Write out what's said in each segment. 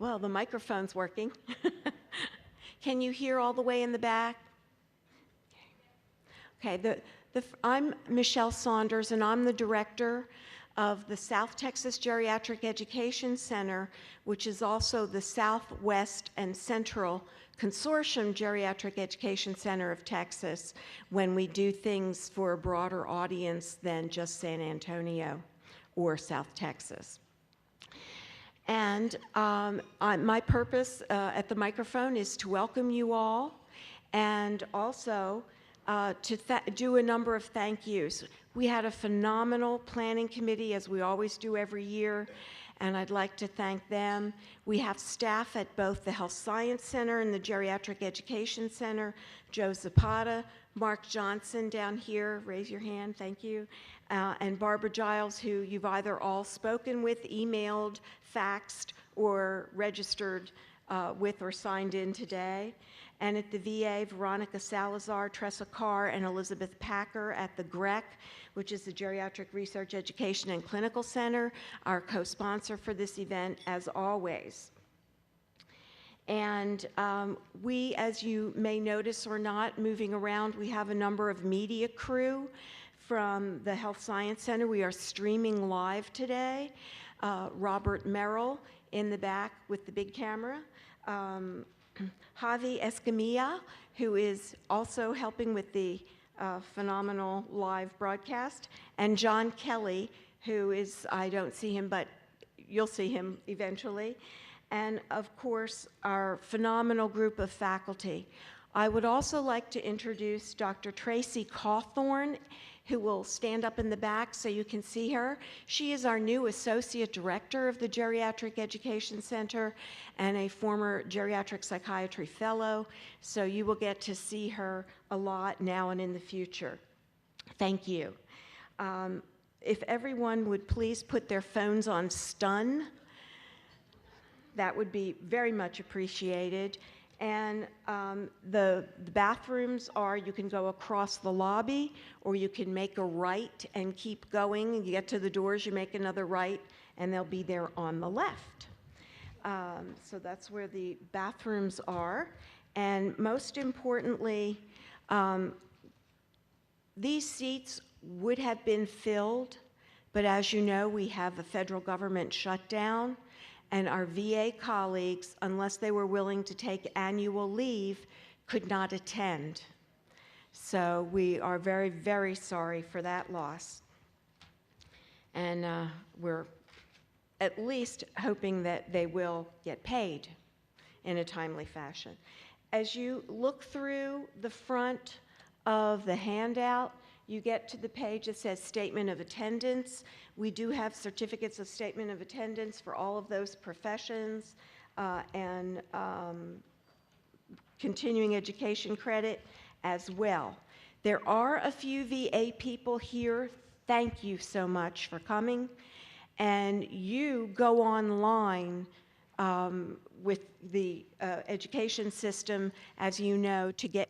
Well, the microphone's working. Can you hear all the way in the back? Okay, I'm Michelle Saunders, and I'm the director of the South Texas Geriatric Education Center, which is also the Southwest and Central Consortium Geriatric Education Center of Texas, when we do things for a broader audience than just San Antonio or South Texas. And my purpose at the microphone is to welcome you all, and also to do a number of thank yous. We had a phenomenal planning committee, as we always do every year, and I'd like to thank them. We have staff at both the Health Science Center and the Geriatric Education Center, Joe Zapata, Mark Johnson down here, raise your hand, thank you, and Barbara Giles, who you've either all spoken with, emailed, faxed, or registered with or signed in today. And at the VA, Veronica Salazar, Tressa Carr, and Elizabeth Packer at the GREC, which is the Geriatric Research Education and Clinical Center, our co-sponsor for this event, as always. And we, as you may notice or not, moving around, we have a number of media crew from the Health Science Center. We are streaming live today. Robert Merrill in the back with the big camera. Javi Escamilla, who is also helping with the phenomenal live broadcast, and John Kelly, who is, I don't see him, but you'll see him eventually, and of course, our phenomenal group of faculty. I would also like to introduce Dr. Tracy Cawthorn, who will stand up in the back so you can see her. She is our new Associate Director of the Geriatric Education Center and a former Geriatric Psychiatry Fellow, so you will get to see her a lot now and in the future. Thank you. If everyone would please put their phones on stun, that would be very much appreciated. And the bathrooms are, you can go across the lobby, or you can make a right and keep going. You get to the doors, you make another right, and they'll be there on the left. So that's where the bathrooms are. And most importantly, these seats would have been filled, but as you know, we have a federal government shutdown, and our VA colleagues, unless they were willing to take annual leave, could not attend. So we are very, very sorry for that loss. And we're at least hoping that they will get paid in a timely fashion. As you look through the front of the handout, you get to the page that says Statement of Attendance. We do have certificates of statement of attendance for all of those professions and continuing education credit as well. There are a few VA people here. Thank you so much for coming. And you go online with the education system, as you know, to get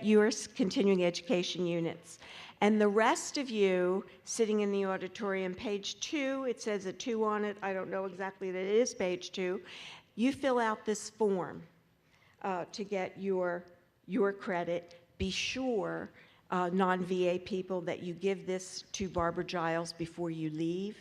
your continuing education units. And the rest of you sitting in the auditorium, page 2, it says a 2 on it. I don't know exactly that it is page 2. You fill out this form to get your credit. Be sure, non-VA people, that you give this to Barbara Giles before you leave.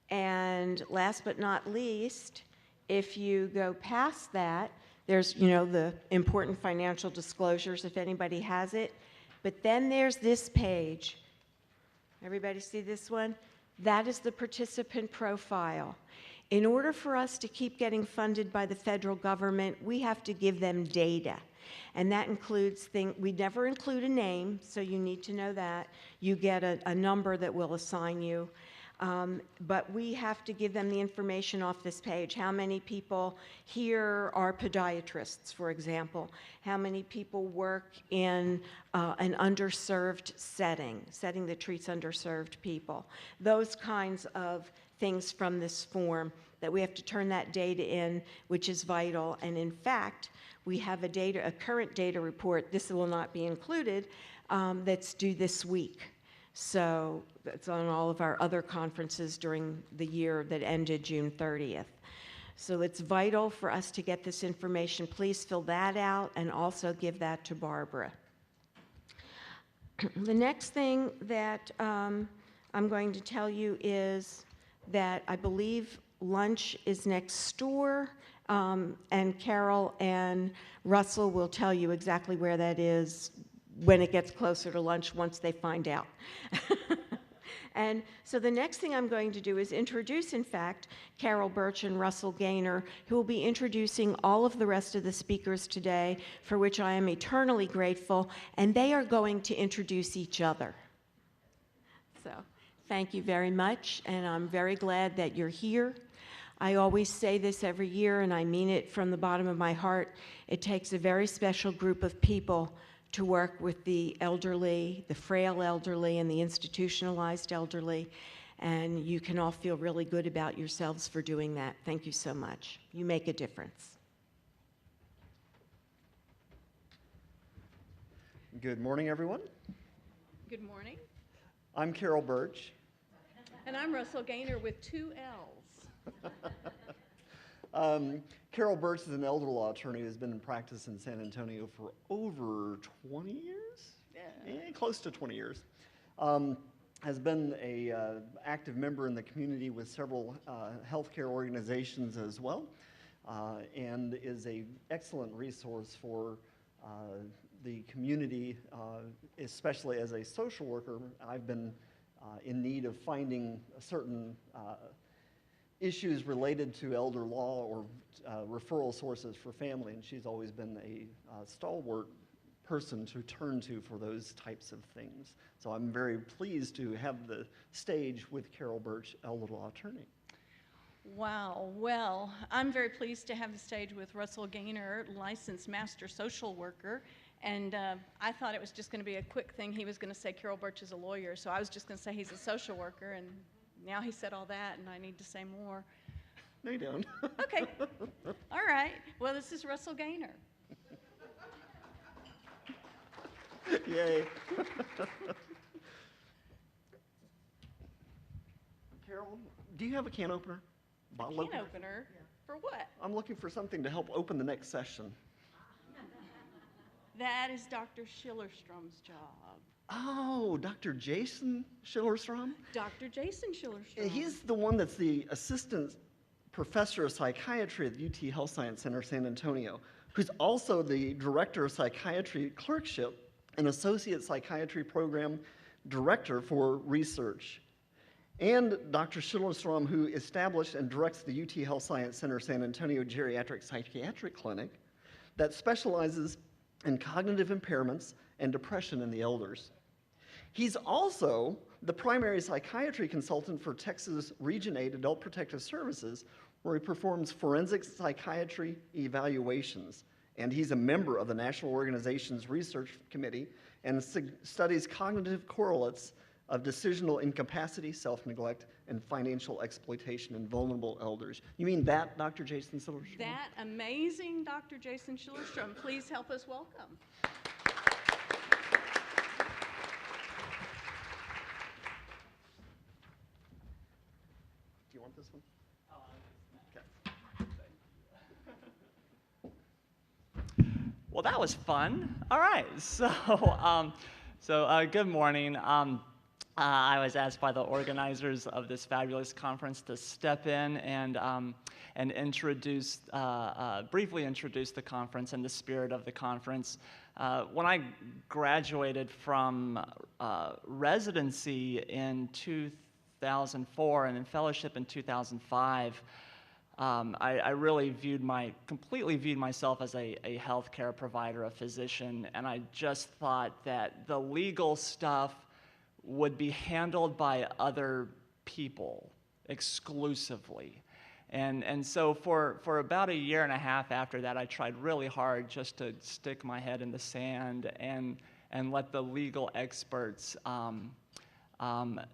And last but not least, if you go past that, there's, you know, the important financial disclosures if anybody has it. But then there's this page. Everybody see this one? That is the participant profile. In order for us to keep getting funded by the federal government, we have to give them data. And that includes things, we never include a name, so you need to know that. You get a number that will assign you. But we have to give them the information off this page. How many people here are podiatrists, for example? How many people work in an underserved setting that treats underserved people? Those kinds of things from this form that we have to turn that data in, which is vital. And in fact, we have a current data report, this will not be included, that's due this week. So that's on all of our other conferences during the year that ended June 30th. So it's vital for us to get this information. Please fill that out and also give that to Barbara. The next thing that I'm going to tell you is that I believe lunch is next door, and Carol and Russell will tell you exactly where that is when it gets closer to lunch, once they find out. And so the next thing I'm going to do is introduce, in fact, Carol Birch and Russell Gaynor, who will be introducing all of the rest of the speakers today, for which I am eternally grateful, and they are going to introduce each other. So thank you very much, and I'm very glad that you're here. I always say this every year, and I mean it from the bottom of my heart. It takes a very special group of people to work with the elderly, the frail elderly, and the institutionalized elderly, and you can all feel really good about yourselves for doing that. Thank you so much. You make a difference. Good morning, everyone. Good morning. I'm Carol Birch. And I'm Russell Gaynor with 2 L's. Carol Birch is an elder law attorney who's been in practice in San Antonio for over 20 years? Yeah, close to 20 years. Has been a active member in the community with several healthcare organizations as well, and is an excellent resource for the community, especially as a social worker. I've been in need of finding certain issues related to elder law or referral sources for family, and she's always been a stalwart person to turn to for those types of things. So I'm very pleased to have the stage with Carol Birch, elder law attorney. Wow. Well, I'm very pleased to have the stage with Russell Gaynor, licensed master social worker. And I thought it was just going to be a quick thing. He was going to say Carol Birch is a lawyer, so I was just going to say he's a social worker, and now he said all that, and I need to say more. No, you don't. Okay. All right. Well, this is Russell Gaynor. Yay. Carol, do you have a can opener? Bottle Can opener? Yeah. For what? I'm looking for something to help open the next session. That is Dr. Schillerstrom's job. Oh, Dr. Jason Schillerstrom? Dr. Jason Schillerstrom. He's the one that's the assistant professor of psychiatry at the UT Health Science Center, San Antonio, who's also the director of psychiatry clerkship and associate psychiatry program director for research. And Dr. Schillerstrom, who established and directs the UT Health Science Center San Antonio Geriatric Psychiatric Clinic that specializes in cognitive impairments and depression in the elders. He's also the primary psychiatry consultant for Texas Region 8 Adult Protective Services, where he performs forensic psychiatry evaluations. And he's a member of the National Organization's Research Committee and studies cognitive correlates of decisional incapacity, self-neglect, and financial exploitation in vulnerable elders. You mean that, Dr. Jason Schillerstrom? That amazing Dr. Jason Schillerstrom. Please help us welcome. Do you want this one? Okay. Well, that was fun. All right, so good morning. I was asked by the organizers of this fabulous conference to step in and briefly introduce the conference and the spirit of the conference. When I graduated from residency in 2004 and in fellowship in 2005, I really completely viewed myself as a healthcare provider, a physician, and I just thought that the legal stuff would be handled by other people exclusively. And so for about a year and a half after that, I tried really hard just to stick my head in the sand and let the legal experts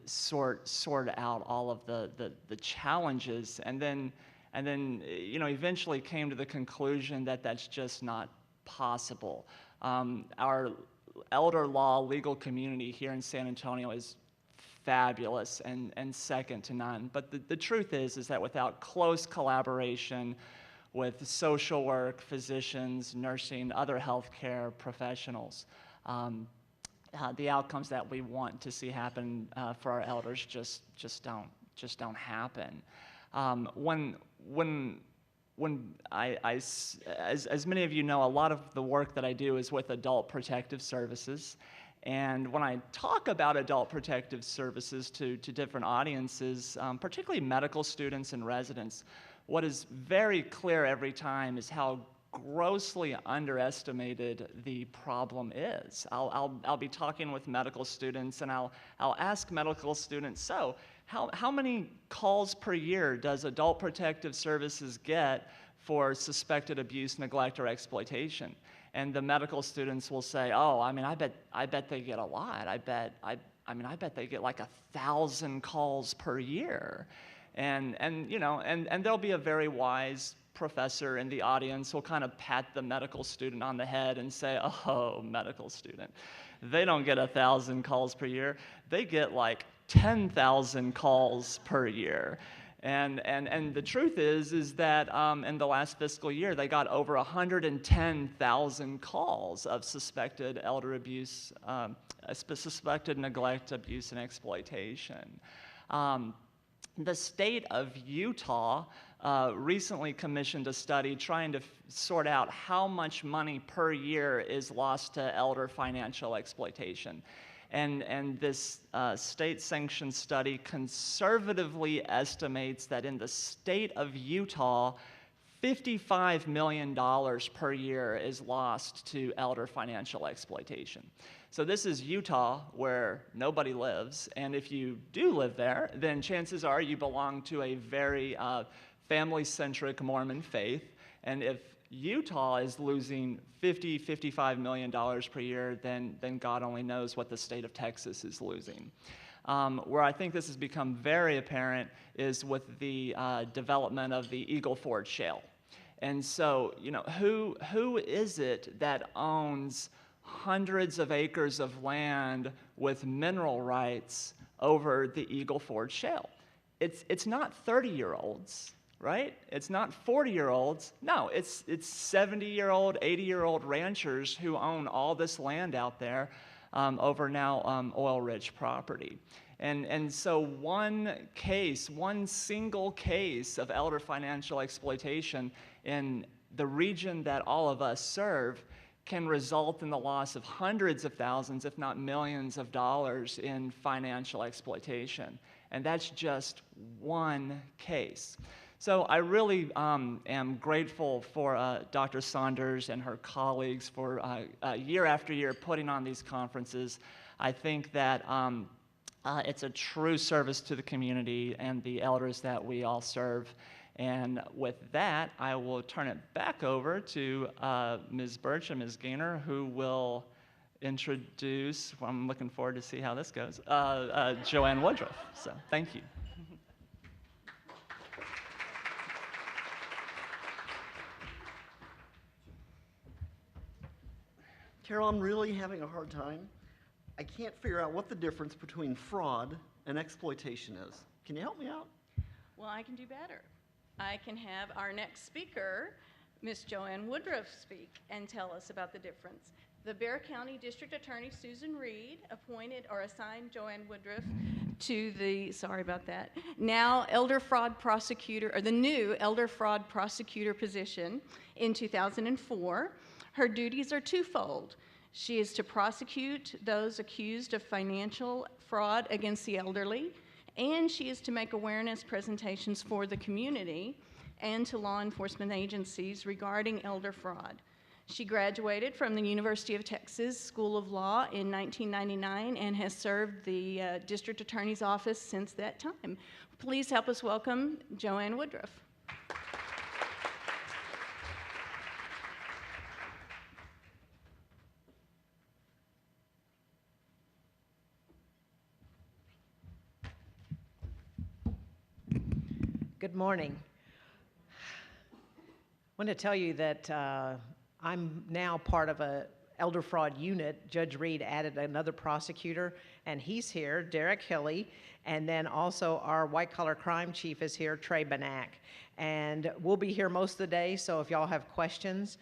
sort out all of the challenges, and then eventually came to the conclusion that that's just not possible. Our elder law legal community here in San Antonio is fabulous and second to none. But the truth is that without close collaboration with social work, physicians, nursing, other healthcare professionals, the outcomes that we want to see happen for our elders just don't happen. When as many of you know, a lot of the work that I do is with adult protective services. And when I talk about adult protective services to different audiences, particularly medical students and residents, what is very clear every time is how grossly underestimated the problem is. I'll be talking with medical students, and I'll ask medical students, so how many calls per year does adult protective services get for suspected abuse, neglect, or exploitation? And the medical students will say, oh, I mean, I bet they get a lot. I bet they get like 1,000 calls per year. And you know, and there'll be a very wise professor in the audience who'll kind of pat the medical student on the head and say, oh, medical student, they don't get 1,000 calls per year. They get like 10,000 calls per year. And the truth is that in the last fiscal year, they got over 110,000 calls of suspected elder abuse, suspected neglect, abuse, and exploitation. The state of Utah recently commissioned a study trying to sort out how much money per year is lost to elder financial exploitation. And this state-sanctioned study conservatively estimates that in the state of Utah, $55 million per year is lost to elder financial exploitation. So this is Utah, where nobody lives, and if you do live there, then chances are you belong to a very family-centric Mormon faith, and if Utah is losing $55 million per year, then God only knows what the state of Texas is losing. Where I think this has become very apparent is with the development of the Eagle Ford Shale. And so, you know, who is it that owns hundreds of acres of land with mineral rights over the Eagle Ford Shale? It's not 30-year-olds. Right? It's not 40-year-olds. No, it's 70-year-old, 80-year-old ranchers who own all this land out there over now oil-rich property. And so one single case of elder financial exploitation in the region that all of us serve can result in the loss of hundreds of thousands, if not millions of dollars in financial exploitation. And that's just one case. So I really am grateful for Dr. Saunders and her colleagues for year after year putting on these conferences. I think that it's a true service to the community and the elders that we all serve. And with that, I will turn it back over to Ms. Birch and Ms. Gaynor, who will introduce, I'm looking forward to see how this goes, Joanne Woodruff. So thank you. Carol, I'm really having a hard time. I can't figure out what the difference between fraud and exploitation is. Can you help me out? Well, I can do better. I can have our next speaker, Ms. Joanne Woodruff, speak and tell us about the difference. The Bexar County District Attorney Susan Reed appointed or assigned Joanne Woodruff to the, sorry about that, now elder fraud prosecutor, or the new elder fraud prosecutor position in 2004. Her duties are twofold. She is to prosecute those accused of financial fraud against the elderly, and she is to make awareness presentations for the community and to law enforcement agencies regarding elder fraud. She graduated from the University of Texas School of Law in 1999 and has served the District Attorney's Office since that time. Please help us welcome Joanne Woodruff. Good morning. I want to tell you that I'm now part of a elder fraud unit, Judge Reed added another prosecutor, and he's here, Derek Hilly, and then also our white-collar crime chief is here, Trey Banak. And we'll be here most of the day, so if y'all have questions,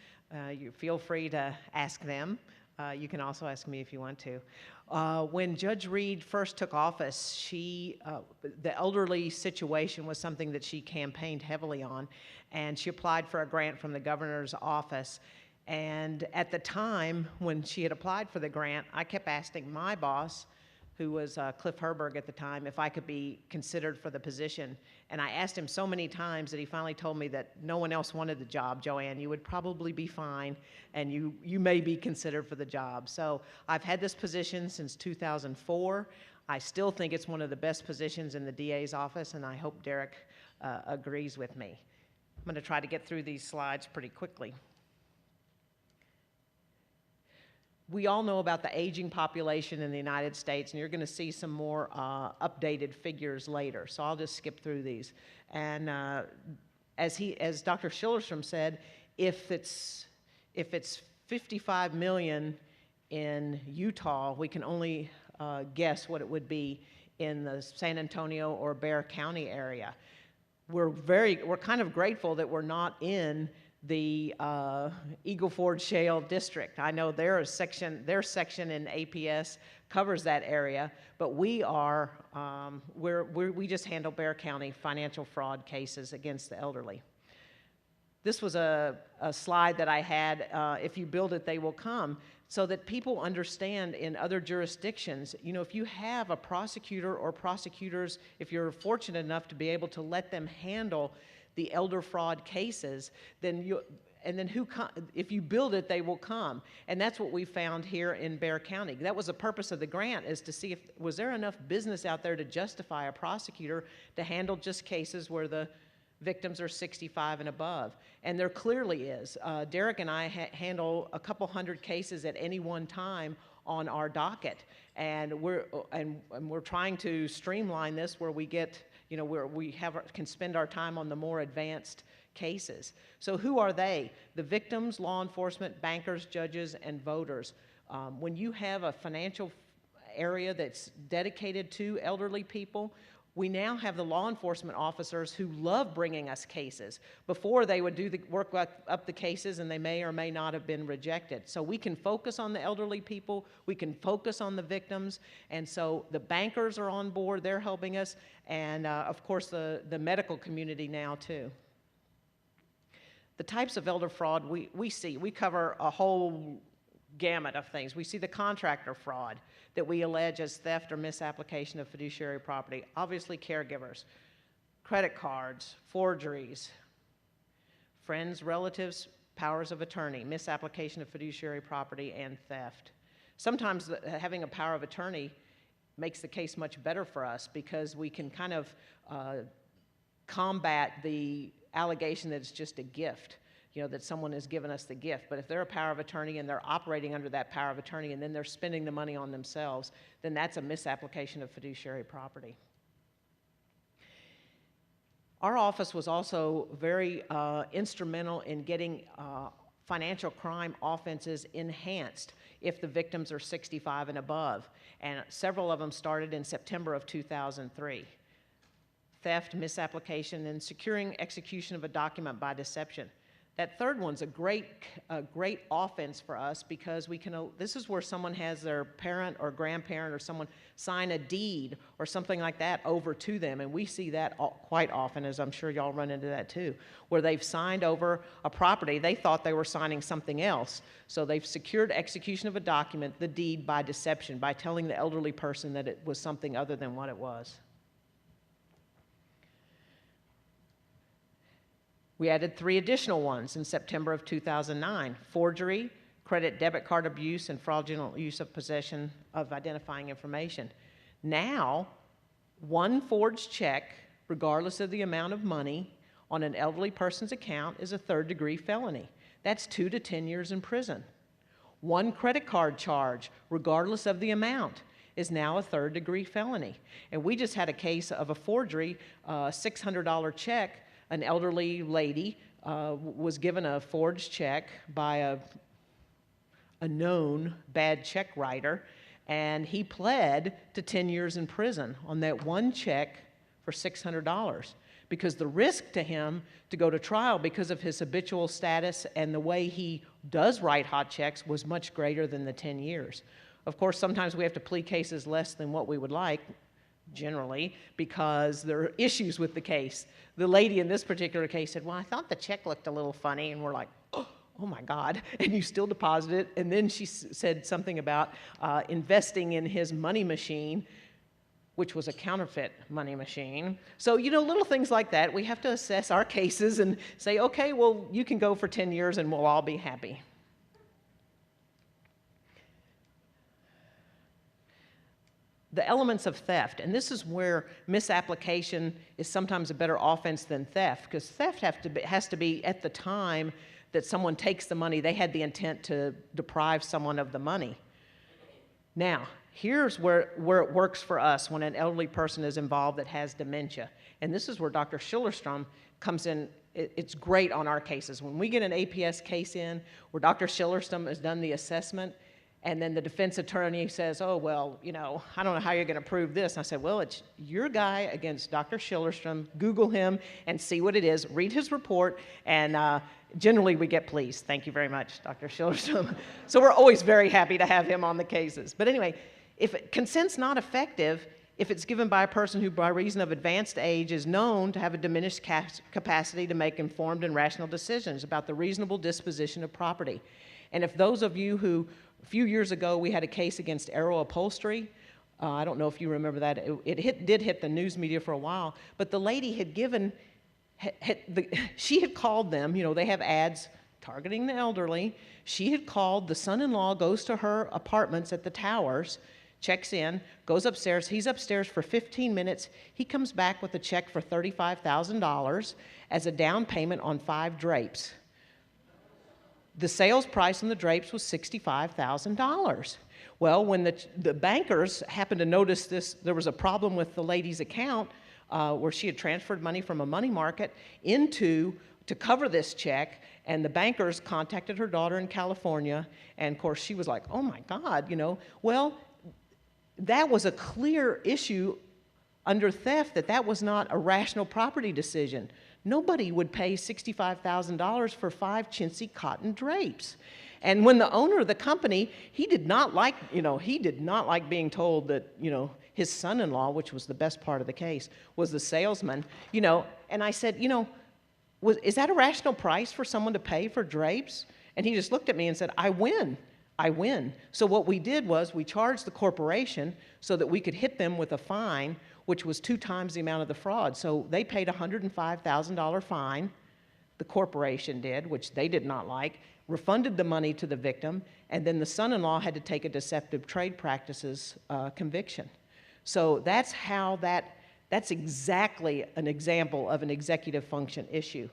you feel free to ask them. You can also ask me if you want to. When Judge Reed first took office, the elderly situation was something that she campaigned heavily on, and she applied for a grant from the governor's office. And at the time when she had applied for the grant, I kept asking my boss, who was Cliff Herberg at the time, if I could be considered for the position. And I asked him so many times that he finally told me that no one else wanted the job. Joanne, you would probably be fine, and you may be considered for the job. So I've had this position since 2004. I still think it's one of the best positions in the DA's office, and I hope Derek agrees with me. I'm going to try to get through these slides pretty quickly. We all know about the aging population in the United States, and you're going to see some more updated figures later. So I'll just skip through these. And as Dr. Schillerstrom said, if it's 55 million in Utah, we can only guess what it would be in the San Antonio or Bexar County area. We're kind of grateful that we're not in the Eagle Ford Shale District. I know their section in APS covers that area, but we just handle Bexar County financial fraud cases against the elderly. This was a slide that I had, if you build it, they will come, so that people understand in other jurisdictions, you know, if you have a prosecutor or prosecutors, if you're fortunate enough to be able to let them handle the elder fraud cases, if you build it, they will come. And that's what we found here in Bexar County. That was the purpose of the grant, is to see was there enough business out there to justify a prosecutor to handle just cases where the victims are 65 and above. And there clearly is. Derek and I handle a couple hundred cases at any one time on our docket. And we're trying to streamline this where we get, you know, where we can spend our time on the more advanced cases. So who are they? The victims, law enforcement, bankers, judges, and voters. When you have a financial area that's dedicated to elderly people, we now have the law enforcement officers who love bringing us cases. Before, they would do the work up the cases, and they may or may not have been rejected. So we can focus on the elderly people, we can focus on the victims, and so the bankers are on board, they're helping us, and of course the medical community now too. The types of elder fraud we see, we cover a whole gamut of things. We see the contractor fraud that we allege as theft or misapplication of fiduciary property. Obviously caregivers, credit cards, forgeries, friends, relatives, powers of attorney, misapplication of fiduciary property, and theft. Sometimes having a power of attorney makes the case much better for us because we can kind of combat the allegation that it's just a gift, you know, that someone has given us the gift. But if they're a power of attorney and they're operating under that power of attorney and then they're spending the money on themselves, then that's a misapplication of fiduciary property. Our office was also very instrumental in getting financial crime offenses enhanced if the victims are 65 and above. And several of them started in September of 2003. Theft, misapplication, and securing execution of a document by deception. That third one's a great offense for us because this is where someone has their parent or grandparent or someone sign a deed or something like that over to them, and we see that quite often, as I'm sure y'all run into that too, where they've signed over a property. They thought they were signing something else, so they've secured execution of a document, the deed, by deception, by telling the elderly person that it was something other than what it was. We added 3 additional ones in September of 2009: forgery, credit debit card abuse, and fraudulent use of possession of identifying information. Now, one forged check, regardless of the amount of money, on an elderly person's account is a third-degree felony. That's 2 to 10 years in prison. One credit card charge, regardless of the amount, is now a third-degree felony. And we just had a case of a forgery, $600 check. An elderly lady was given a forged check by a known bad check writer, and he pled to 10 years in prison on that one check for $600 because the risk to him to go to trial because of his habitual status and the way he does write hot checks was much greater than the 10 years. Of course, sometimes we have to plead cases less than what we would like, generally, because there are issues with the case. The lady in this particular case said, well, I thought the check looked a little funny, and we're like, oh my God, and you still deposit it. And then she said something about investing in his money machine, which was a counterfeit money machine. So, you know, little things like that. We have to assess our cases and say, okay, well, you can go for 10 years and we'll all be happy. The elements of theft, and this is where misapplication is sometimes a better offense than theft, because theft has to be at the time that someone takes the money, they had the intent to deprive someone of the money. Now, here's where it works for us when an elderly person is involved that has dementia, and this is where Dr. Schillerstrom comes in. It's great on our cases. When we get an APS case in where Dr. Schillerstrom has done the assessment, and then the defense attorney says, oh, well, you know, I don't know how you're going to prove this. And I said, well, it's your guy against Dr. Schillerstrom. Google him and see what it is. Read his report, and generally we get pleas. Thank you very much, Dr. Schillerstrom. So we're always very happy to have him on the cases. But anyway, if consent's not effective, if it's given by a person who, by reason of advanced age, is known to have a diminished capacity to make informed and rational decisions about the reasonable disposition of property. And if those of you who, a few years ago, we had a case against Aero Upholstery. I don't know if you remember that. It did hit the news media for a while, but the lady had given, she had called them, you know, they have ads targeting the elderly. She had called, the son-in-law goes to her apartments at the towers, checks in, goes upstairs. He's upstairs for 15 minutes. He comes back with a check for $35,000 as a down payment on 5 drapes. The sales price on the drapes was $65,000. Well, when the bankers happened to notice this, there was a problem with the lady's account where she had transferred money from a money market to cover this check, and the bankers contacted her daughter in California, and of course she was like, oh my God, you know. Well, that was a clear issue under theft, that was not a rational property decision. Nobody would pay $65,000 for 5 chintzy cotton drapes. And when the owner of the company, he did not like being told that, you know, his son-in-law, which was the best part of the case, was the salesman, you know. And I said, you know, is that a rational price for someone to pay for drapes? And he just looked at me and said, I win. I win. So what we did was we charged the corporation so that we could hit them with a fine, which was 2 times the amount of the fraud. So they paid a $105,000 fine, the corporation did, which they did not like, refunded the money to the victim, and then the son-in-law had to take a deceptive trade practices conviction. So that's exactly an example of an executive function issue.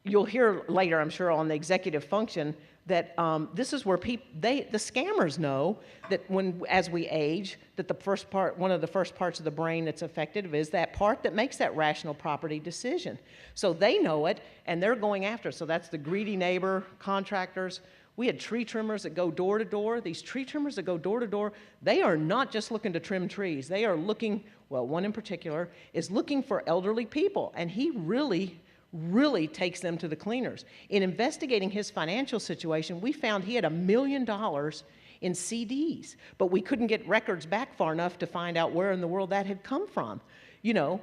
You'll hear later, I'm sure, on the executive function that this is where the scammers know that as we age, that one of the first parts of the brain that's affected is that part that makes that rational property decision. So they know it, and they're going after it. So that's the greedy neighbor, contractors. We had tree trimmers that go door to door. These tree trimmers that go door to door, they are not just looking to trim trees. They are looking, well, one in particular is looking for elderly people, and he really takes them to the cleaners. In investigating his financial situation, we found he had $1 million in CDs, but we couldn't get records back far enough to find out where in the world that had come from, you know.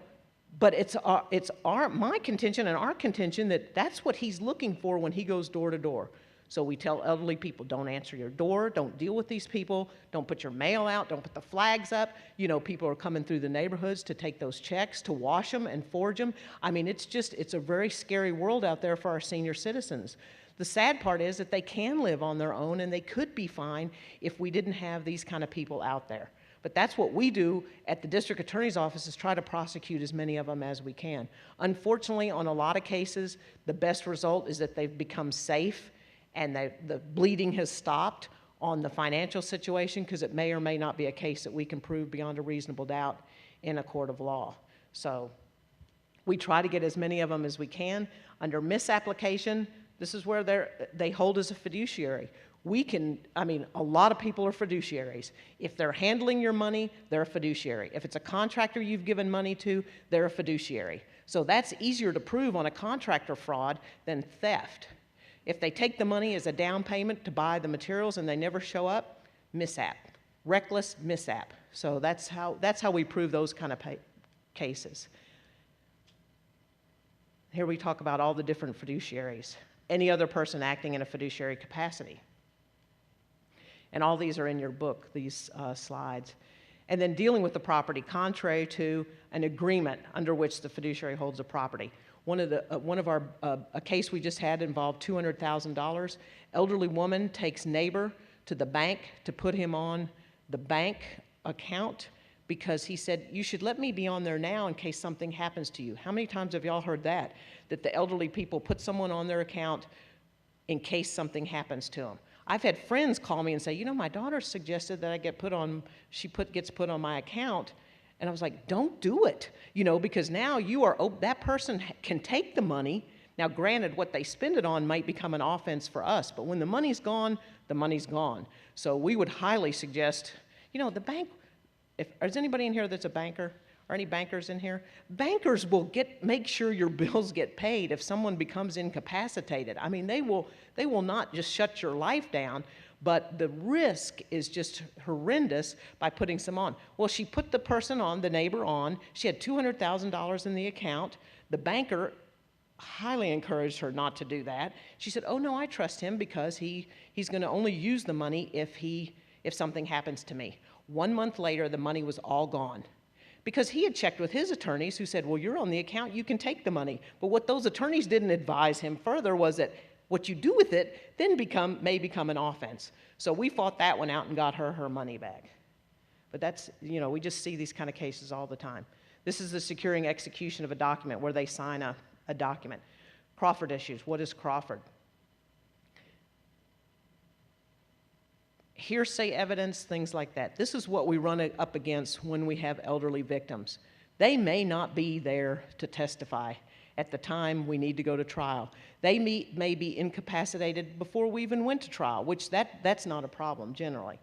But it's my contention and our contention that that's what he's looking for when he goes door to door. So we tell elderly people, don't answer your door, don't deal with these people, don't put your mail out, don't put the flags up. You know, people are coming through the neighborhoods to take those checks, to wash them and forge them. I mean, it's a very scary world out there for our senior citizens. The sad part is that they can live on their own and they could be fine if we didn't have these kind of people out there. But that's what we do at the district attorney's office, is try to prosecute as many of them as we can. Unfortunately, on a lot of cases, the best result is that they've become safe and the bleeding has stopped on the financial situation, because it may or may not be a case that we can prove beyond a reasonable doubt in a court of law. So we try to get as many of them as we can. Under misapplication, This is where they hold as a fiduciary. A lot of people are fiduciaries. If they're handling your money, they're a fiduciary. If it's a contractor you've given money to, they're a fiduciary. So that's easier to prove on a contractor fraud than theft. If they take the money as a down payment to buy the materials and they never show up, mishap, reckless mishap. So that's how we prove those kind of cases. Here we talk about all the different fiduciaries. Any other person acting in a fiduciary capacity. And all these are in your book, these slides. And then dealing with the property, contrary to an agreement under which the fiduciary holds a property. A case we just had involved $200,000. Elderly woman takes neighbor to the bank to put him on the bank account because he said, you should let me be on there now in case something happens to you. How many times have y'all heard that? That the elderly people put someone on their account in case something happens to them. I've had friends call me and say, my daughter suggested that I gets put on my account. And I was like, don't do it, because now that person can take the money. Now, granted, what they spend it on might become an offense for us, but when the money's gone, the money's gone. So we would highly suggest, the bank, is anybody in here that's a banker? Are any bankers in here? Bankers will make sure your bills get paid if someone becomes incapacitated. They will not just shut your life down, but the risk is just horrendous by putting some on. Well, she put the person on, the neighbor on. She had $200,000 in the account. The banker highly encouraged her not to do that. She said, oh no, I trust him because he's going to only use the money if something happens to me. 1 month later, the money was all gone. Because he had checked with his attorneys who said, well, you're on the account, you can take the money. But what those attorneys didn't advise him further was that what you do with it then may become an offense. So we fought that one out and got her money back. But that's, we just see these kind of cases all the time. This is the securing execution of a document where they sign a document. Crawford issues. What is Crawford? Hearsay evidence, things like that. This is what we run up against when we have elderly victims. They may not be there to testify at the time we need to go to trial. They may be incapacitated before we even went to trial, which that's not a problem generally.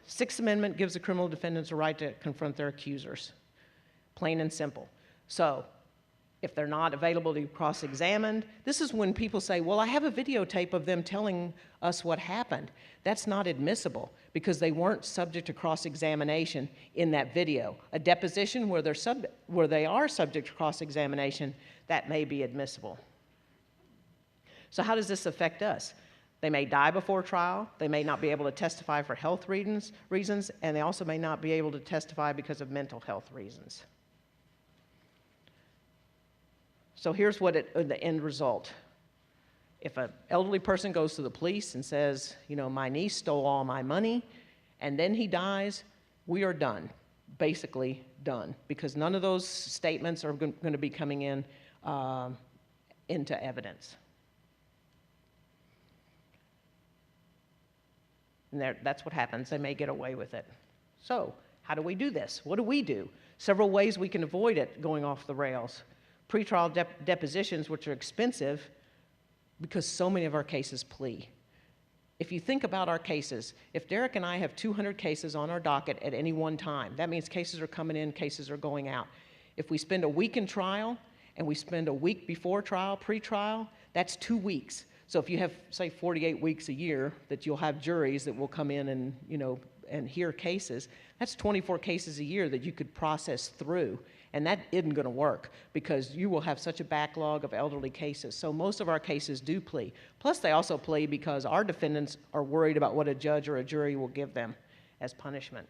Sixth Amendment gives the criminal defendants a right to confront their accusers. Plain and simple. So, if they're not available to be cross-examined, this is when people say, well, I have a videotape of them telling us what happened. That's not admissible because they weren't subject to cross-examination in that video. A deposition where they are subject to cross-examination, that may be admissible. So how does this affect us? They may die before trial, they may not be able to testify for health reasons, and they also may not be able to testify because of mental health reasons. So here's the end result. If an elderly person goes to the police and says, my niece stole all my money, and then he dies, we are done, basically done, because none of those statements are going to be coming in into evidence. And that's what happens. They may get away with it. So how do we do this? What do we do? Several ways we can avoid it going off the rails. Pretrial depositions, which are expensive because so many of our cases plea. If you think about our cases, if Derek and I have 200 cases on our docket at any one time, that means cases are coming in, cases are going out. If we spend a week in trial and we spend a week before trial, pre-trial, that's 2 weeks. So if you have, say, 48 weeks a year that you'll have juries that will come in and, and hear cases, that's 24 cases a year that you could process through. And that isn't going to work because you will have such a backlog of elderly cases. So most of our cases do plea. Plus, they also plea because our defendants are worried about what a judge or a jury will give them as punishment.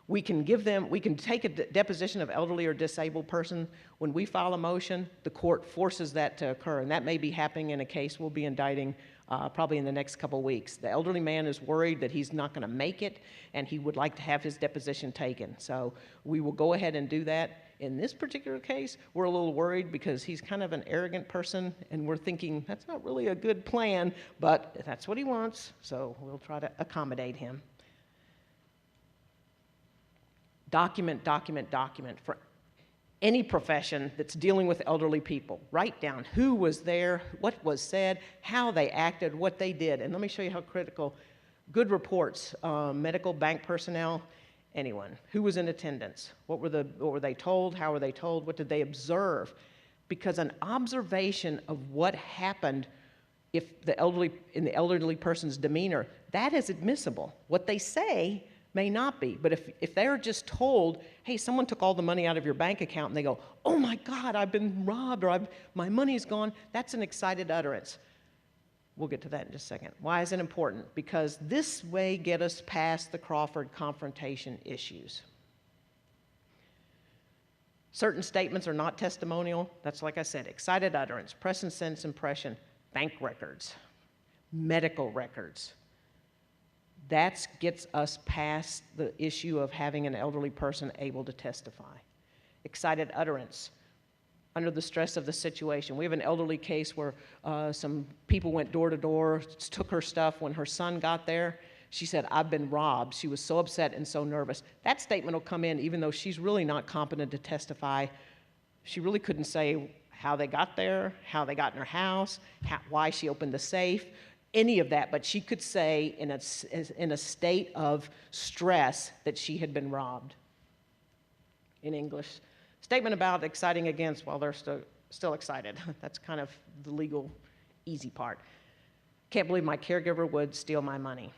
We can take a deposition of elderly or disabled person. When we file a motion, the court forces that to occur, and that may be happening in a case we'll be indicting probably in the next couple weeks. The elderly man is worried that he's not going to make it, and he would like to have his deposition taken. So we will go ahead and do that. In this particular case, we're a little worried because he's kind of an arrogant person, and we're thinking that's not really a good plan, but that's what he wants, so we'll try to accommodate him. Document, document, document. any profession that's dealing with elderly people. Write down who was there, what was said, how they acted, what they did. And let me show you how critical. Good reports, medical, bank personnel, anyone. Who was in attendance? What were they told? How were they told? What did they observe? Because an observation of what happened in the elderly person's demeanor, that is admissible. What they say may not be. But if they're just told, hey, someone took all the money out of your bank account, and they go, oh my God, I've been robbed, or my money's gone, that's an excited utterance. We'll get to that in just a second. Why is it important? Because this way get us past the Crawford confrontation issues. Certain statements are not testimonial. That's, like I said, excited utterance, present sense impression, bank records, medical records. That gets us past the issue of having an elderly person able to testify. Excited utterance, under the stress of the situation. We have an elderly case where some people went door to door, took her stuff. When her son got there, she said, I've been robbed. She was so upset and so nervous. That statement will come in even though she's really not competent to testify. She really couldn't say how they got there, how they got in her house, why she opened the safe, any of that, but she could say in a state of stress that she had been robbed. In English. Statement about exciting against while they're still excited. That's kind of the legal easy part. Can't believe my caregiver would steal my money.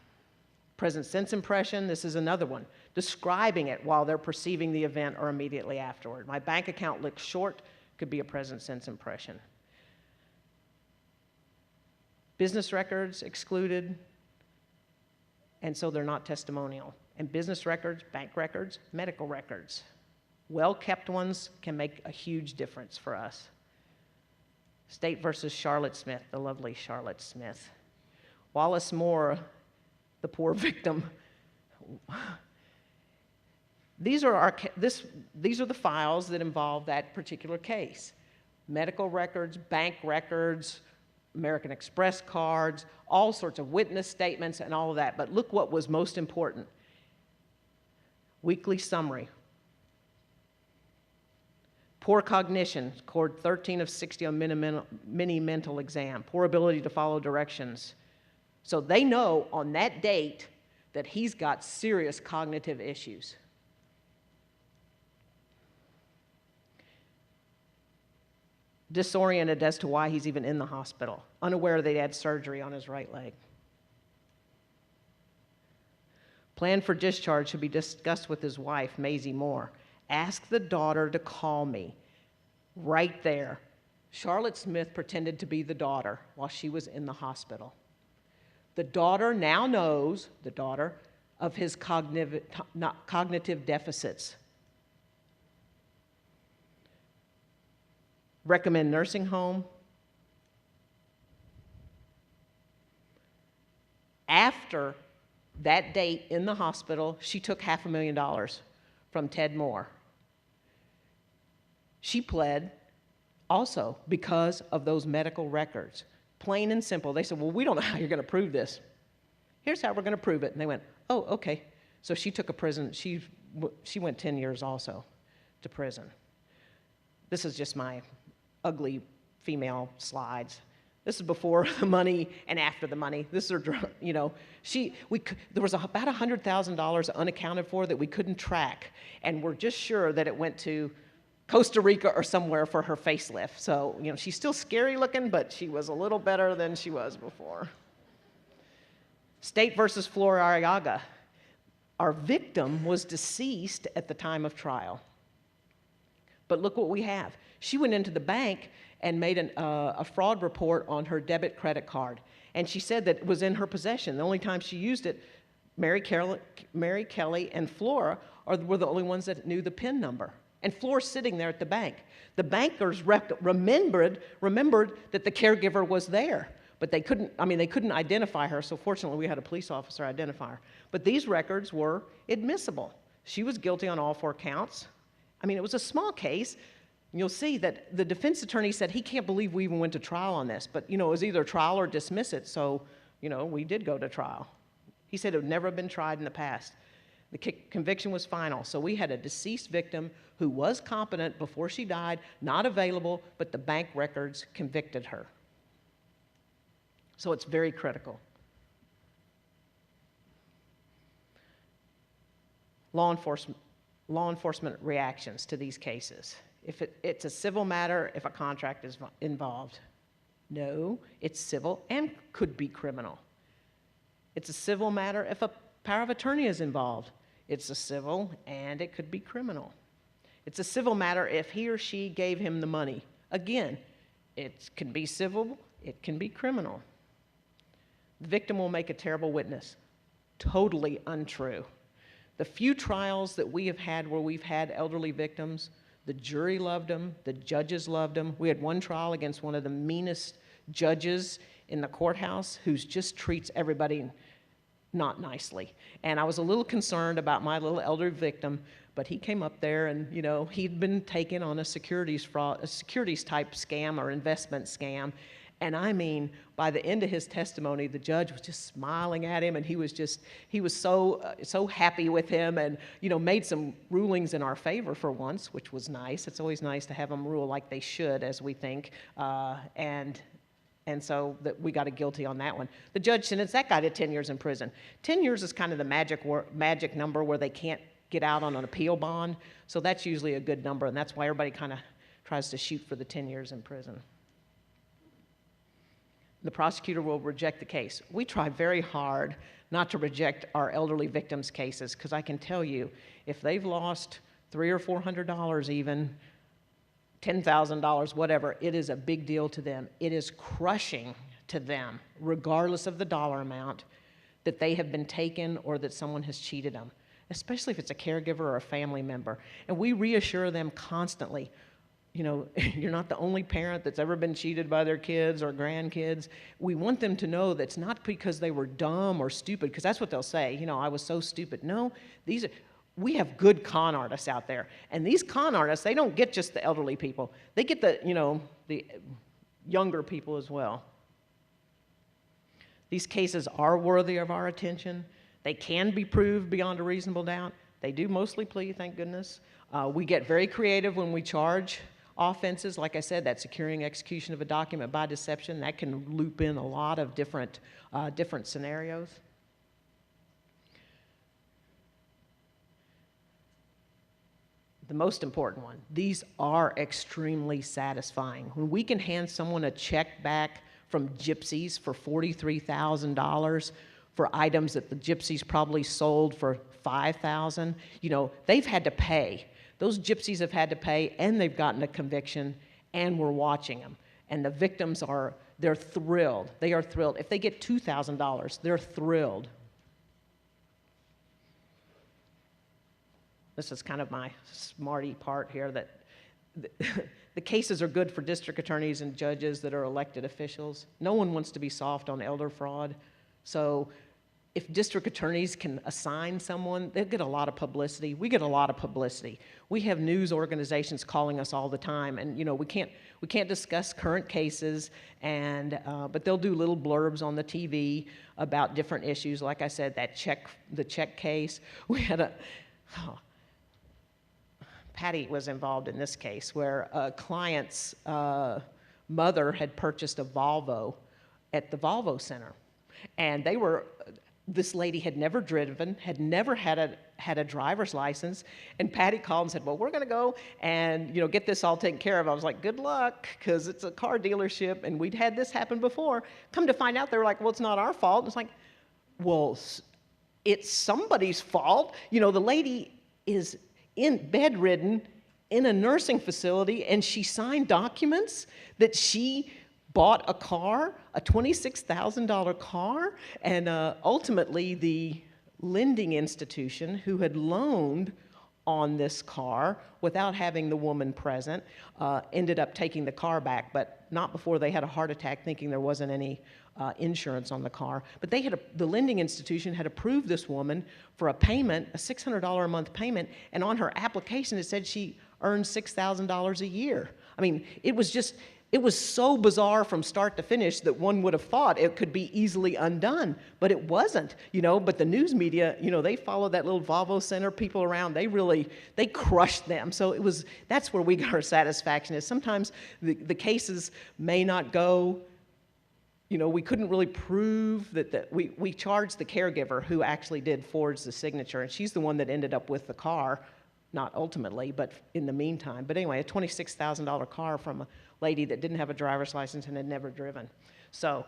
Present sense impression, this is another one. Describing it while they're perceiving the event or immediately afterward. My bank account looks short, could be a present sense impression. Business records excluded, and so they're not testimonial. And business records, bank records, medical records. Well-kept ones can make a huge difference for us. State versus Charlotte Smith, the lovely Charlotte Smith. Wallace Moore, the poor victim. These are the files that involve that particular case. Medical records, bank records, American Express cards, all sorts of witness statements and all of that. But look what was most important. Weekly summary. Poor cognition, scored 13 of 60 on mini mental exam. Poor ability to follow directions. So they know on that date that he's got serious cognitive issues. Disoriented as to why he's even in the hospital. Unaware they had surgery on his right leg. Plan for discharge should be discussed with his wife, Maisie Moore. Ask the daughter to call me. Right there. Charlotte Smith pretended to be the daughter while she was in the hospital. The daughter now knows, of his cognitive deficits. Recommend nursing home. After that date in the hospital, she took $500,000 from Ted Moore. She pled also because of those medical records. Plain and simple. They said, well, we don't know how you're going to prove this. Here's how we're going to prove it. And they went, oh, okay. So she took a prison. She went 10 years also to prison. This is just my ugly female slides. This is before the money and after the money. This is, you know, there was about $100,000 unaccounted for that we couldn't track, and we're just sure that it went to Costa Rica or somewhere for her facelift. So, you know, she's still scary looking, but she was a little better than she was before. State versus Flor, Arriaga. Our victim was deceased at the time of trial. But look what we have. She went into the bank and made a fraud report on her debit credit card. And she said that it was in her possession. The only time she used it, Mary Kelly and Flora were the only ones that knew the PIN number. And Flora's sitting there at the bank. The bankers remembered that the caregiver was there. But they couldn't identify her, so fortunately we had a police officer identify her. But these records were admissible. She was guilty on all 4 counts. I mean, it was a small case. You'll see that the defense attorney said he can't believe we even went to trial on this. But, you know, it was either trial or dismiss it, so, you know, we did go to trial. He said it had never been tried in the past. The conviction was final. So we had a deceased victim who was competent before she died, not available, but the bank records convicted her. So it's very critical. Law enforcement reactions to these cases. If it's a civil matter, if a contract is involved. No, it's civil and could be criminal. It's a civil matter if a power of attorney is involved. It's a civil and it could be criminal. It's a civil matter if he or she gave him the money. Again, it can be civil, it can be criminal. The victim will make a terrible witness. Totally untrue. The few trials that we have had where we've had elderly victims, the jury loved them, the judges loved them. We had one trial against one of the meanest judges in the courthouse who just treats everybody not nicely. And I was a little concerned about my little elderly victim, but he came up there and, you know, he'd been taken on a securities fraud, a securities type scam or investment scam. And I mean, by the end of his testimony, the judge was just smiling at him, and he was so happy with him, and, you know, made some rulings in our favor for once, which was nice. It's always nice to have them rule like they should, as we think, and so we got a guilty on that one. The judge sentenced that guy to 10 years in prison. 10 years is kind of the magic number where they can't get out on an appeal bond, so that's usually a good number, and that's why everybody kind of tries to shoot for the 10 years in prison. The prosecutor will reject the case. We try very hard not to reject our elderly victims' cases, because I can tell you, if they've lost $300 or $400 even, $10,000, whatever, it is a big deal to them. It is crushing to them, regardless of the dollar amount, that they have been taken or that someone has cheated them, especially if it's a caregiver or a family member. And we reassure them constantly, you know, you're not the only parent that's ever been cheated by their kids or grandkids. We want them to know that's not because they were dumb or stupid, because that's what they'll say, you know, I was so stupid. No, we have good con artists out there. And these con artists, they don't get just the elderly people. They get the, you know, the younger people as well. These cases are worthy of our attention. They can be proved beyond a reasonable doubt. They do mostly plead, thank goodness. We get very creative when we charge offenses. Like I said, that securing execution of a document by deception, that can loop in a lot of different scenarios. The most important one, these are extremely satisfying. When we can hand someone a check back from gypsies for $43,000 for items that the gypsies probably sold for $5,000, you know, they've had to pay. Those gypsies have had to pay, and they've gotten a conviction, and we're watching them. And the victims they're thrilled. They are thrilled. If they get $2,000, they're thrilled. This is kind of my smarty part here, that the cases are good for district attorneys and judges that are elected officials. No one wants to be soft on elder fraud. So if district attorneys can assign someone, they'll get a lot of publicity. We get a lot of publicity. We have news organizations calling us all the time, and, you know, we can't discuss current cases, and but they'll do little blurbs on the TV about different issues. Like I said, the check case. We had Patty was involved in this case where a client's mother had purchased a Volvo at the Volvo Center, and this lady had never driven, had never had a driver's license, and Patty called and said, well, we're going to go and, you know, get this all taken care of. I was like, good luck, because it's a car dealership, and we'd had this happen before. Come to find out, they were like, well, it's not our fault. It's like, well, it's somebody's fault. You know, the lady is bedridden in a nursing facility, and she signed documents that she bought a car, a $26,000 car, and ultimately the lending institution who had loaned on this car without having the woman present ended up taking the car back, but not before they had a heart attack, thinking there wasn't any insurance on the car. But the lending institution had approved this woman for a payment, a $600 a month payment, and on her application it said she earned $6,000 a year. I mean, it was just, It was so bizarre from start to finish that one would have thought it could be easily undone, but it wasn't, but the news media, they followed that little Volvo Center people around. They crushed them. So that's where we got our satisfaction is sometimes the cases may not go, we couldn't really prove that we charged the caregiver who actually did forge the signature, and she's the one that ended up with the car, not ultimately, but in the meantime. But anyway, a $26,000 car from a lady that didn't have a driver's license and had never driven. So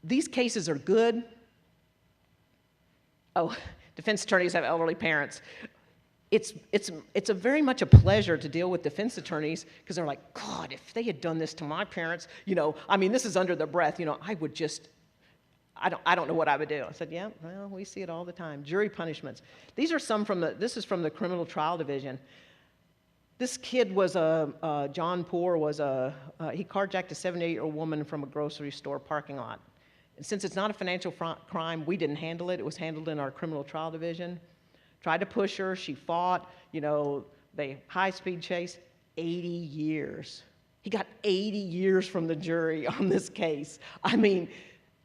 these cases are good. Oh, defense attorneys have elderly parents. It's a very much a pleasure to deal with defense attorneys because they're like, God, if they had done this to my parents, this is under their breath, I would just, I don't know what I would do. I said, yeah, well, we see it all the time. Jury punishments. These are some this is from the criminal trial division. This kid was John Poor he carjacked a 78-year-old woman from a grocery store parking lot. And since it's not a financial crime, we didn't handle it. It was handled in our criminal trial division. Tried to push her, she fought, they high-speed chase, 80 years. He got 80 years from the jury on this case.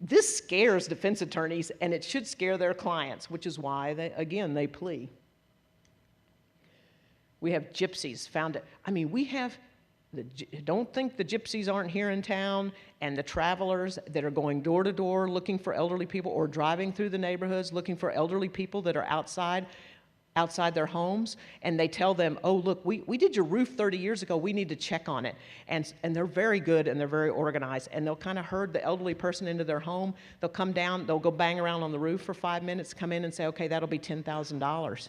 This scares defense attorneys, and it should scare their clients, which is why, they plea. We have gypsies found it. Don't think the gypsies aren't here in town, and the travelers that are going door to door looking for elderly people or driving through the neighborhoods looking for elderly people that are outside their homes, and they tell them, oh, look, we did your roof 30 years ago, we need to check on it. And they're very good and they're very organized, and they'll kind of herd the elderly person into their home. They'll come down, they'll go bang around on the roof for 5 minutes, come in and say, okay, that'll be $10,000.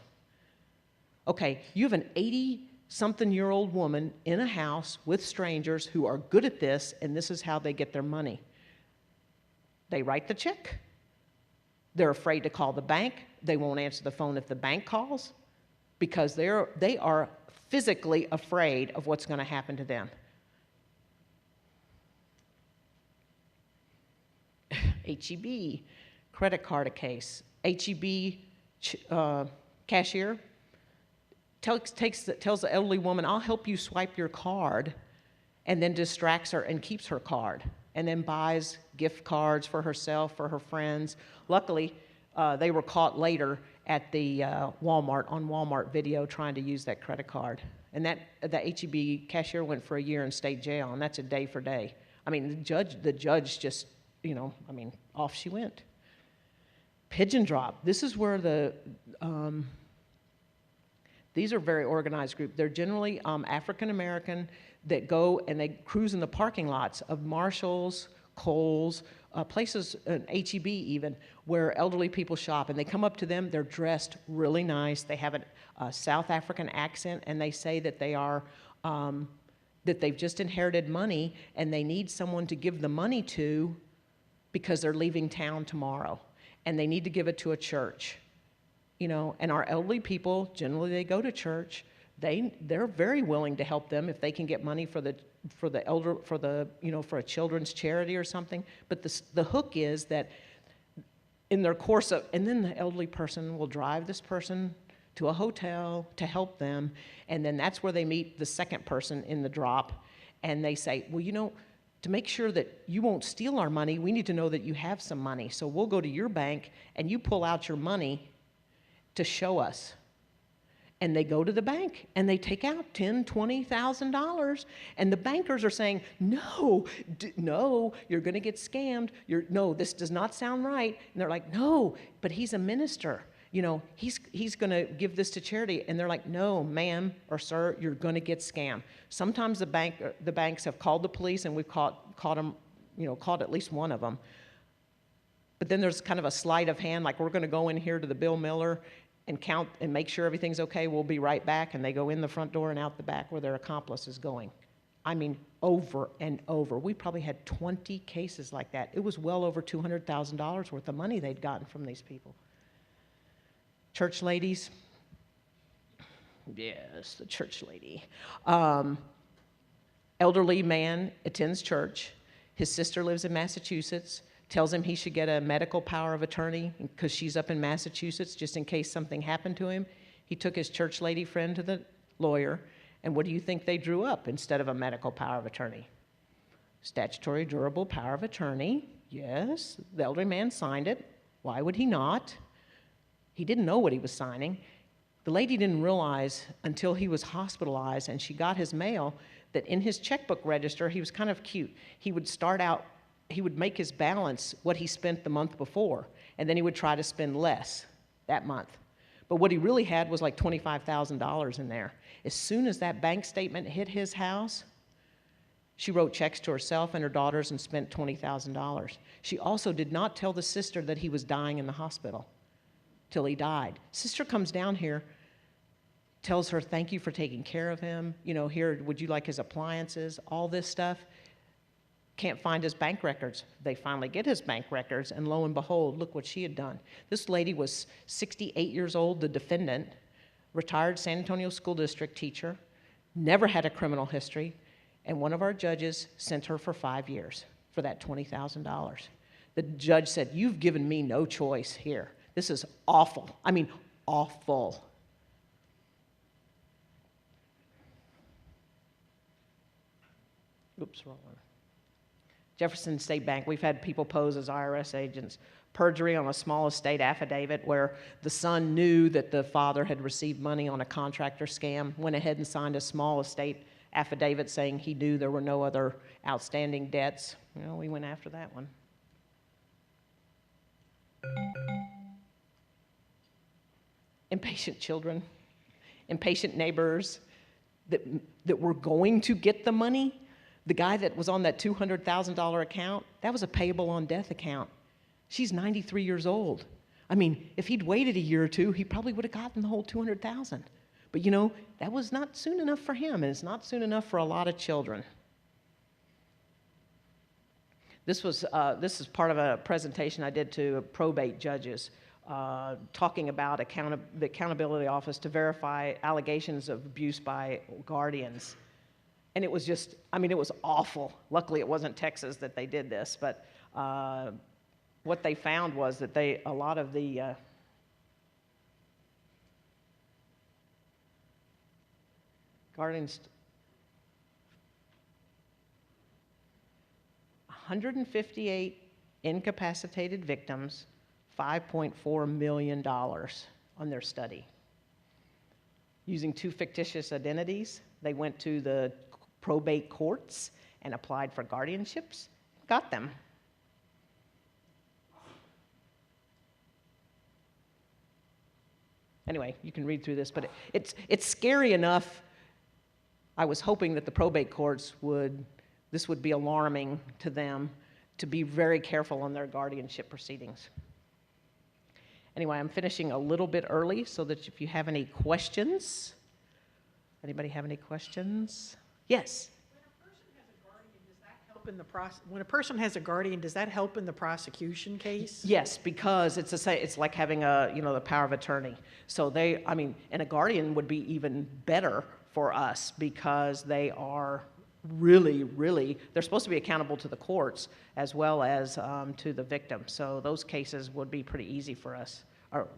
Okay, you have an 80-something-year-old woman in a house with strangers who are good at this, and this is how they get their money. They write the check. They're afraid to call the bank. They won't answer the phone if the bank calls because they are physically afraid of what's going to happen to them. HEB, credit card case. HEB cashier tells the elderly woman, I'll help you swipe your card, and then distracts her and keeps her card, and then buys gift cards for herself, for her friends. Luckily, they were caught later at the Walmart video trying to use that credit card. And the HEB cashier went for a year in state jail, and that's a day for day. The judge just, off she went. Pigeon drop. This is where these are very organized group. They're generally African American that go and they cruise in the parking lots of Marshalls, Kohl's, places, HEB even, where elderly people shop, and they come up to them. They're dressed really nice. They have a South African accent, and they say that they are that they've just inherited money and they need someone to give the money to because they're leaving town tomorrow, and they need to give it to a church. And our elderly people, generally they go to church. They're very willing to help them if they can get money for a children's charity or something. But the hook is that in their course of, and then the elderly person will drive this person to a hotel to help them, and then that's where they meet the second person in the drop, and they say, well, to make sure that you won't steal our money, we need to know that you have some money. So we'll go to your bank and you pull out your money to show us. And they go to the bank and they take out $10,000, $20,000, and the bankers are saying, no, you're going to get scammed. No, this does not sound right. And they're like, no, but he's a minister. He's going to give this to charity. And they're like, no, ma'am or sir, you're going to get scammed. Sometimes the banks have called the police, and we've caught at least one of them. But then there's kind of a sleight of hand, like we're going to go in here to the Bill Miller and count and make sure everything's okay, we'll be right back, and they go in the front door and out the back where their accomplice is going. Over and over. We probably had 20 cases like that. It was well over $200,000 worth of money they'd gotten from these people. Church ladies. Yes, the church lady. Elderly man attends church. His sister lives in Massachusetts. Tells him he should get a medical power of attorney because she's up in Massachusetts just in case something happened to him. He took his church lady friend to the lawyer, and what do you think they drew up instead of a medical power of attorney? Statutory durable power of attorney, yes, the elderly man signed it. Why would he not? He didn't know what he was signing. The lady didn't realize until he was hospitalized and she got his mail that in his checkbook register, he was kind of cute. He would start out, he would make his balance what he spent the month before, and then he would try to spend less that month. But what he really had was like $25,000 in there. As soon as that bank statement hit his house, she wrote checks to herself and her daughters and spent $20,000. She also did not tell the sister that he was dying in the hospital till he died. Sister comes down here, tells her, thank you for taking care of him. You know, here, would you like his appliances? All this stuff. Can't find his bank records. They finally get his bank records, and lo and behold, look what she had done. This lady was 68 years old, the defendant, retired San Antonio School District teacher, never had a criminal history, and one of our judges sent her for 5 years for that $20,000. The judge said, you've given me no choice here. This is awful. I mean, awful. Oops, wrong one. Jefferson State Bank, we've had people pose as IRS agents. Perjury on a small estate affidavit where the son knew that the father had received money on a contractor scam, went ahead and signed a small estate affidavit saying he knew there were no other outstanding debts. You know, we went after that one. Impatient children, impatient neighbors that were going to get the money. The guy that was on that $200,000 account, that was a payable on death account. She's 93 years old. I mean, if he'd waited a year or two, he probably would have gotten the whole $200,000. But you know, that was not soon enough for him, and it's not soon enough for a lot of children. This is part of a presentation I did to probate judges, talking about the Accountability Office to verify allegations of abuse by guardians. And it was just, I mean, it was awful. Luckily, it wasn't Texas that they did this, but what they found was that a lot of the guardians, 158 incapacitated victims, $5.4 million on their study. Using 2 fictitious identities, they went to the probate courts and applied for guardianships, got them. Anyway, you can read through this, but it's scary enough. I was hoping that the probate courts this would be alarming to them, to be very careful on their guardianship proceedings. Anyway, I'm finishing a little bit early so that if you have any questions, anybody have any questions? Yes? When a person has a guardian, does that help in the prosecution case? Yes, because it's like having the power of attorney. So and a guardian would be even better for us because they are really, they're supposed to be accountable to the courts as well as to the victim. So those cases would be pretty easy for us. Or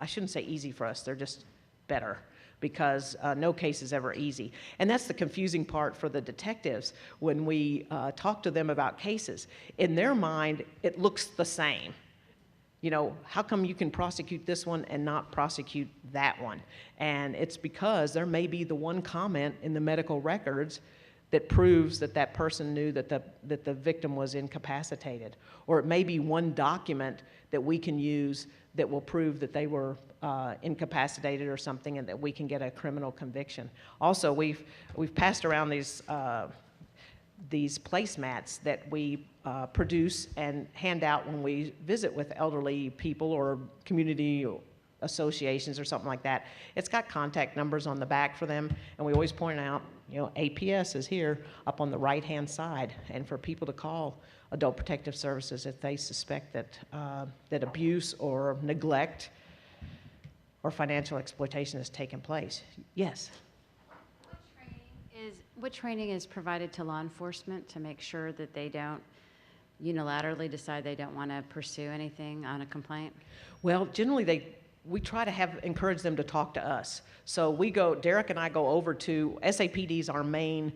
I shouldn't say easy for us, they're just better, because no case is ever easy. And that's the confusing part for the detectives when we talk to them about cases. In their mind, it looks the same. You know, how come you can prosecute this one and not prosecute that one? And it's because there may be the one comment in the medical records that proves that that person knew that the victim was incapacitated. Or it may be one document that we can use that will prove that they were incapacitated or something, and that we can get a criminal conviction. Also, we've passed around these placemats that we produce and hand out when we visit with elderly people or community associations or something like that. It's got contact numbers on the back for them, and we always point out, you know, APS is here up on the right-hand side, and for people to call Adult Protective Services if they suspect that that abuse or neglect or financial exploitation has taken place. Yes? What training is provided to law enforcement to make sure that they don't unilaterally decide they don't want to pursue anything on a complaint? Well, generally we try to encourage them to talk to us. So Derek and I go over to, SAPD's our main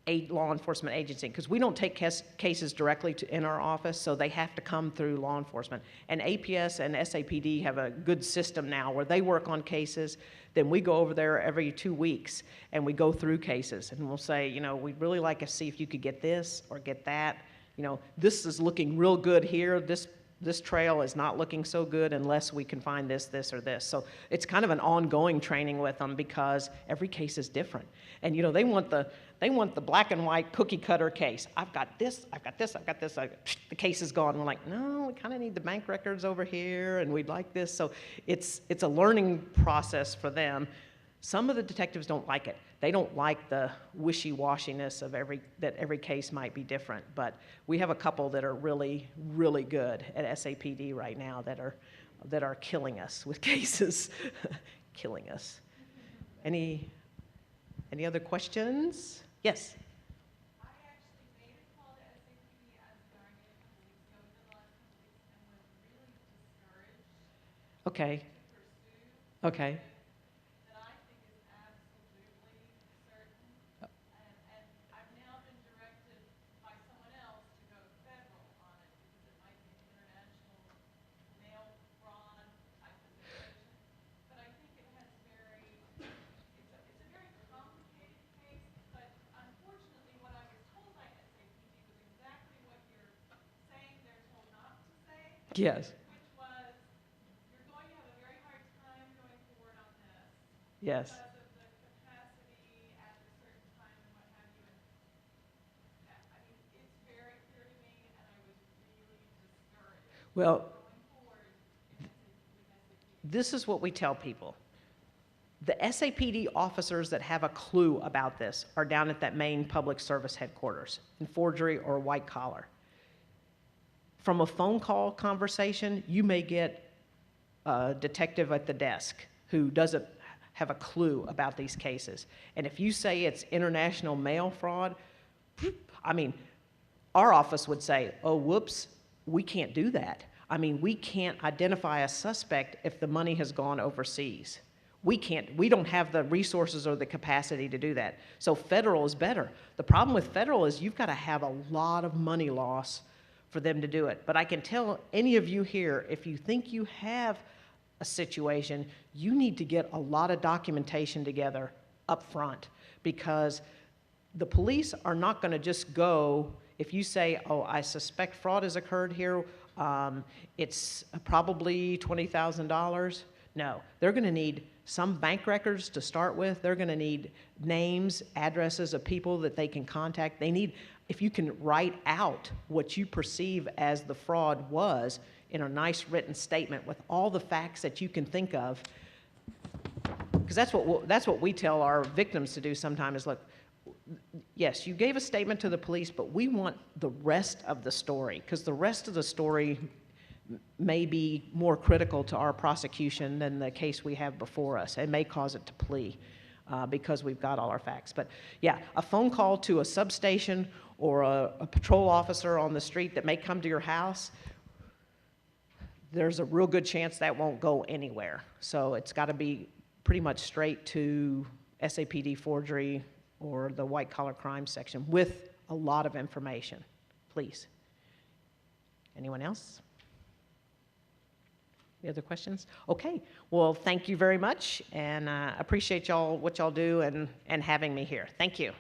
a law enforcement agency, because we don't take cases directly in our office, so they have to come through law enforcement. And APS and SAPD have a good system now where they work on cases, then we go over there every 2 weeks and we go through cases and we'll say, you know, we'd really like to see if you could get this or get that. You know, this is looking real good here. This trail is not looking so good unless we can find this, this, or this. So it's kind of an ongoing training with them because every case is different. And you know, they want the black and white cookie cutter case. I've got this, I've got this, I've got this. The case is gone. We're like, no, we kind of need the bank records over here, and we'd like this. So it's a learning process for them. Some of the detectives don't like it. They don't like the wishy-washiness of that every case might be different. But we have a couple that are really, really good at SAPD right now that are killing us with cases, killing us. Any other questions? Yes. I actually made a call to SAPD as a guardian a couple weeks ago, within the last couple weeks, and was really discouraged Okay. to pursue. Okay. That I think is absolutely certain. And I've now been directed by someone else to go federal on it because it might be an international mail fraud type of situation. But I think it has it's a very complicated case, but unfortunately what I was told by SAPD was exactly what you're saying they're told not to say. Yes. Which was, you're going to have a very hard time going forward on this. Yes. Because of the capacity at a certain time and what have you. And I mean, it's very clear to me, and I was really discouraged Well, going forward with SAPD. this is what we tell people. The SAPD officers that have a clue about this are down at that main public service headquarters in forgery or white collar. From a phone call conversation, you may get a detective at the desk who doesn't have a clue about these cases. And if you say it's international mail fraud, I mean, our office would say, oh, whoops, we can't do that. I mean, we can't identify a suspect if the money has gone overseas. We don't have the resources or the capacity to do that. So federal is better. The problem with federal is you've got to have a lot of money loss for them to do it. But I can tell any of you here, if you think you have a situation, you need to get a lot of documentation together up front, because the police are not going to just go, if you say, oh, I suspect fraud has occurred here, it's probably $20,000. No, they're going to need some bank records to start with. They're going to need names, addresses of people that they can contact. They need, if you can write out what you perceive as the fraud was in a nice written statement with all the facts that you can think of, because that's what we tell our victims to do sometimes is, look, yes, you gave a statement to the police, but we want the rest of the story, because the rest of the story may be more critical to our prosecution than the case we have before us. It may cause it to plea because we've got all our facts. But yeah, a phone call to a substation or a patrol officer on the street that may come to your house, there's a real good chance that won't go anywhere. So it's got to be pretty much straight to SAPD forgery or the white collar crime section with a lot of information, please. Anyone else? Any other questions? Okay, well, thank you very much, and appreciate y'all, what y'all do, and having me here. Thank you.